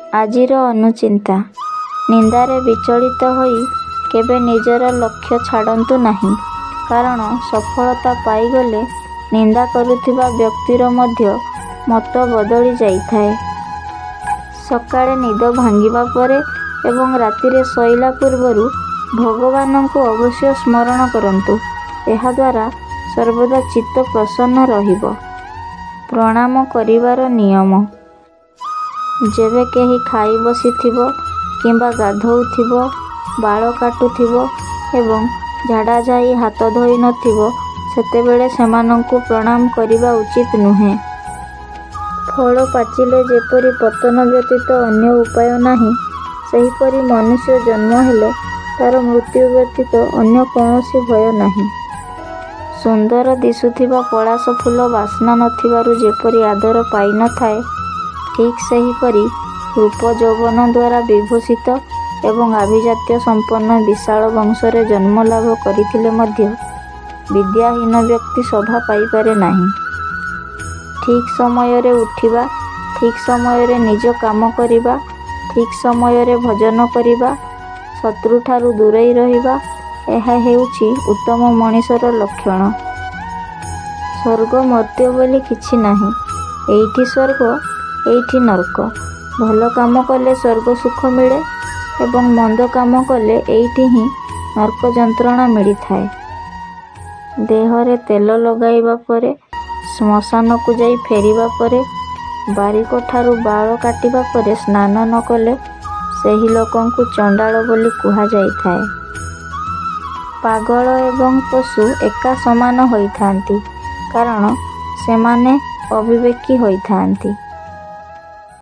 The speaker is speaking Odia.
ଆଜିର ଅନୁଚିନ୍ତା। ନିନ୍ଦାରେ ବିଚଳିତ ହୋଇ କେବେ ନିଜର ଲକ୍ଷ୍ୟ ଛାଡ଼ନ୍ତୁ ନାହିଁ, କାରଣ ସଫଳତା ପାଇଗଲେ ନିନ୍ଦା କରୁଥିବା ବ୍ୟକ୍ତିର ମଧ୍ୟ ମତ ବଦଳି ଯାଇଥାଏ। ସକାଳେ ନିଦ ଭାଙ୍ଗିବା ପରେ ଏବଂ ରାତିରେ ଶୋଇଲା ପୂର୍ବରୁ ଭଗବାନଙ୍କୁ ଅବଶ୍ୟ ସ୍ମରଣ କରନ୍ତୁ। ଏହାଦ୍ୱାରା ସର୍ବଦା ଚିତ୍ତ ପ୍ରସନ୍ନ ରହିବ। ପ୍ରଣାମ କରିବାର ନିୟମ। ଯେବେ କେହି ଖାଇ ବସିଥିବ କିମ୍ବା ଗାଧୋଉଥିବ, ବାଳ କାଟୁଥିବ ଏବଂ ଝାଡ଼ା ଯାଇ ହାତ ଧୋଇ ନଥିବ, ସେତେବେଳେ ସେମାନଙ୍କୁ ପ୍ରଣାମ କରିବା ଉଚିତ ନୁହେଁ। ଫଳ ପାଚିଲେ ଯେପରି ପତନ ବ୍ୟତୀତ ଅନ୍ୟ ଉପାୟ ନାହିଁ, ସେହିପରି ମନୁଷ୍ୟ ଜନ୍ମ ହେଲେ ତା'ର ମୃତ୍ୟୁ ବ୍ୟତୀତ ଅନ୍ୟ କୌଣସି ଭୟ ନାହିଁ। ସୁନ୍ଦର ଦିଶୁଥିବା ପଳାଶ ଫୁଲ ବାସ୍ନା ନଥିବାରୁ ଯେପରି ଆଦର ପାଇନଥାଏ, ଠିକ୍ ସେହିପରି ରୂପ ଯୌବନ ଦ୍ୱାରା ବିଭୂଷିତ ଏବଂ ଆଭିଜାତ୍ୟ ସମ୍ପନ୍ନ ବିଶାଳ ବଂଶରେ ଜନ୍ମଲାଭ କରିଥିଲେ ମଧ୍ୟ ବିଦ୍ୟାହୀନ ବ୍ୟକ୍ତି ଶୋଭା ପାଇପାରେ ନାହିଁ। ଠିକ୍ ସମୟରେ ଉଠିବା, ଠିକ୍ ସମୟରେ ନିଜ କାମ କରିବା, ଠିକ୍ ସମୟରେ ଭୋଜନ କରିବା, ଶତ୍ରୁଠାରୁ ଦୂରେଇ ରହିବା, ଏହା ହେଉଛି ଉତ୍ତମ ମଣିଷର ଲକ୍ଷଣ। ସ୍ୱର୍ଗ ମର୍ତ୍ତ୍ୟ ବୋଲି କିଛି ନାହିଁ। ଏଇଠି ସ୍ୱର୍ଗ, ଏଇଠି ନର୍କ। ଭଲ କାମ କଲେ ସ୍ୱର୍ଗ ସୁଖ ମିଳେ ଏବଂ ମନ୍ଦ କାମ କଲେ ଏଇଠି ହିଁ ନର୍କ ଯନ୍ତ୍ରଣା ମିଳିଥାଏ। ଦେହରେ ତେଲ ଲଗାଇବା ପରେ, ଶ୍ମଶାନକୁ ଯାଇ ଫେରିବା ପରେ, ବାରିକଠାରୁ ବାଳ କାଟିବା ପରେ ସ୍ନାନ ନ କଲେ ସେହି ଲୋକଙ୍କୁ ଚଣ୍ଡାଳ ବୋଲି କୁହାଯାଇଥାଏ। ପାଗଳ ଏବଂ ପଶୁ ଏକା ସମାନ ହୋଇଥାନ୍ତି, କାରଣ ସେମାନେ ଅବିବେକୀ ହୋଇଥାନ୍ତି।